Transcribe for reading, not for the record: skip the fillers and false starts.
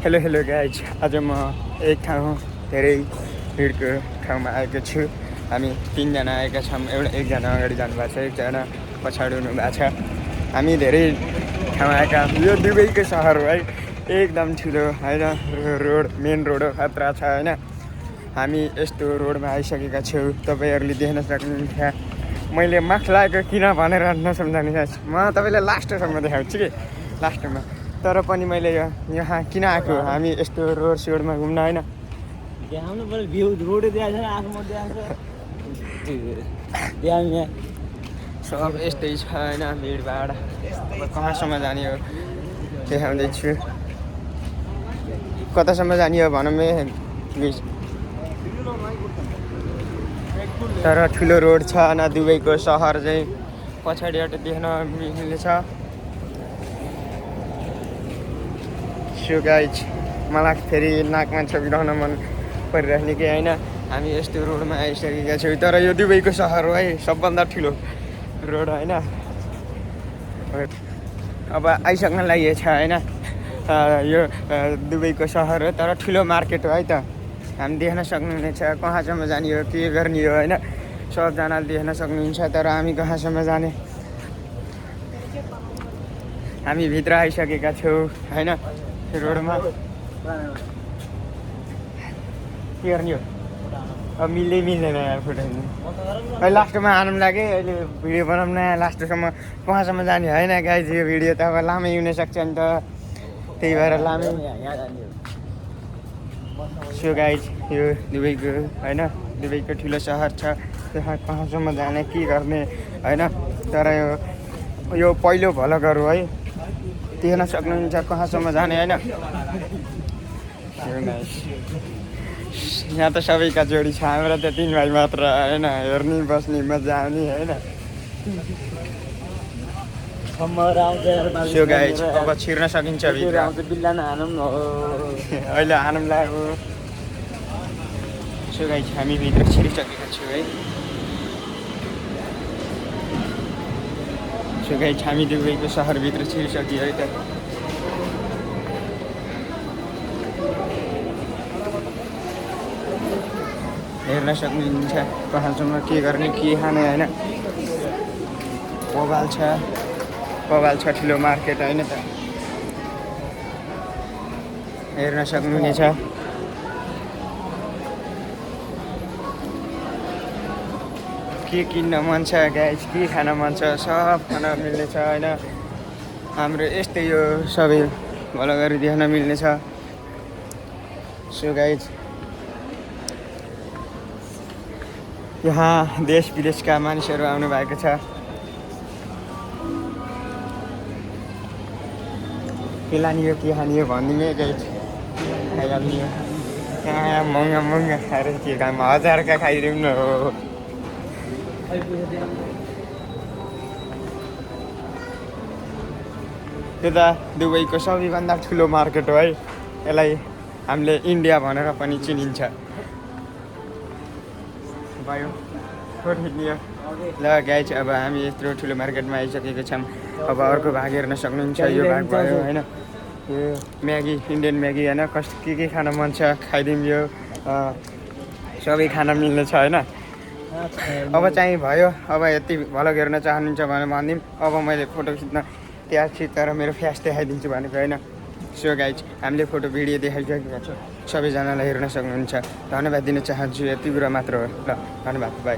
Hello guys, आज म एक ठाउँ धेरै भिडको ठाउँमा आएको छु। हामी तीनजना आएका छौँ। एकजना अगाडि जानुभएको छ, एकजना पछाडि हुनुभएको छ। हामी धेरै ठाउँ आएका। यो दुबईको सहर हो है, एकदम ठुलो होइन। रोड मेन रोड हो, खतरा छ होइन। हामी यस्तो रोडमा आइसकेका छौँ, तपाईँहरूले देख्न सक्नुहुन्छ। मैले मास्क लगाएको किन भनेर नसम्झाउनुहोस्, म तपाईँलाई लास्टसम्म देखाउँछु कि लास्टमा। तर पनि मैले यहाँ किन आएको, हामी यस्तो रोड सोडमा घुम्न होइन। देखाउनु पर्यो, भ्यू रोड देखाएको छैन, आफूमा देखाएको सब यस्तै छ होइन। भिडभाड कहाँसम्म जाने हो देखाउँदैछु। कतासम्म जाने हो भनौँ मिस। तर ठुलो रोड छ न। दुबईको सहर चाहिँ पछाडिबाट देख्न मिल्नेछ। सो गाइज, मलाई फेरि नाकमा छोपिरहन मन परिरहेको कि होइन। हामी यस्तो रोडमा आइसकेका छौँ। तर यो दुबईको सहर हो है, सबभन्दा ठुलो रोड होइन। अब आइसक्न लागि छ होइन। यो दुबईको सहर हो, तर ठुलो मार्केट हो है त। हामी देख्न सक्नुहुनेछ कहाँसम्म जाने हो, के गर्ने हो होइन। सबजनाले देख्न सक्नुहुन्छ। तर हामी कहाँसम्म जाने, हामी भित्र आइसकेका छौँ होइन। रोडमा के गर्ने हो, अब मिल्दैन फोटो अहिले लास्टमा आउनु लाग्यो। अहिले भिडियो बनाउनु नयाँ लास्टसम्म कहाँसम्म जाने होइन गाइज। यो भिडियो त अब लामै हुनसक्छ नि त, त्यही भएर लामै। सो गाइज, यो दुबईको होइन, दुबईको ठुलो सहर छ। त्यहाँ कहाँसम्म जाने, के गर्ने होइन। तर यो पहिलो भ्लगर हो है, देख्न सक्नुहुन्छ कहाँसम्म जाने होइन। यहाँ त सबैका जोडी छ, हाम्रो त 3 भाइ मात्र होइन। हेर्ने बस्ने मजा आउने होइन। सो गाइज, अब छिर्न सकिन्छ भित्र। अहिले हानौँ लाग्यो। सो गाइज, हामी भित्र छिरिसकेका छौँ है। सो गाइज, हामी दुबईको सहरभित्र छिरिसक्यो है त। हेर्न सक्नुहुन्छ कहाँसम्म के गर्ने, के खाने होइन। पबाल छ ठुलो मार्केट होइन त, हेर्न सक्नुहुनेछ। के किन्न मन छ गाइज, के खान मन छ, सब खान मिल्नेछ होइन। हाम्रो यस्तै यो सबै भ्लगहरू देख्न मिल्नेछ। सो गाइज, यहाँ देश विदेशका मानिसहरू आउनु भएको छ। के लाने हो, के खाने हो भनिदिनु है गाइज, खाइहाल्ने हो। यहाँ महँगा खाएर के काम, 1000का खाइदिउँ न हो। यो त दुबईको सबैभन्दा ठुलो मार्केट हो है। यसलाई हामीले इन्डिया भनेर पनि चिनिन्छ। भयो ल गाइज, अब हामी यत्रो ठुलो मार्केटमा आइसकेको छौँ। अब अर्को भाग हेर्न सक्नुहुन्छ। यो भाग भयो होइन। यो म्यागी, इन्डियन म्यागी होइन। के खान मन छ खाइदिउँ। यो सबै खान मिल्ने छ होइन। अब चाहिँ भयो। अब यति भ्लग हेर्न चाहनुहुन्छ भने भनिदिउँ। अब मैले फोटो खिच्न तयार छु, तर मेरो फ्यास देखाइदिन्छु भनेको होइन। सो गाइज, हामीले फोटो भिडियो देखाइसकेका छौँ। सबैजनालाई हेर्न सक्नुहुन्छ। धन्यवाद दिन चाहन्छु। यति कुरा मात्र हो। ल, धन्यवाद, बाई।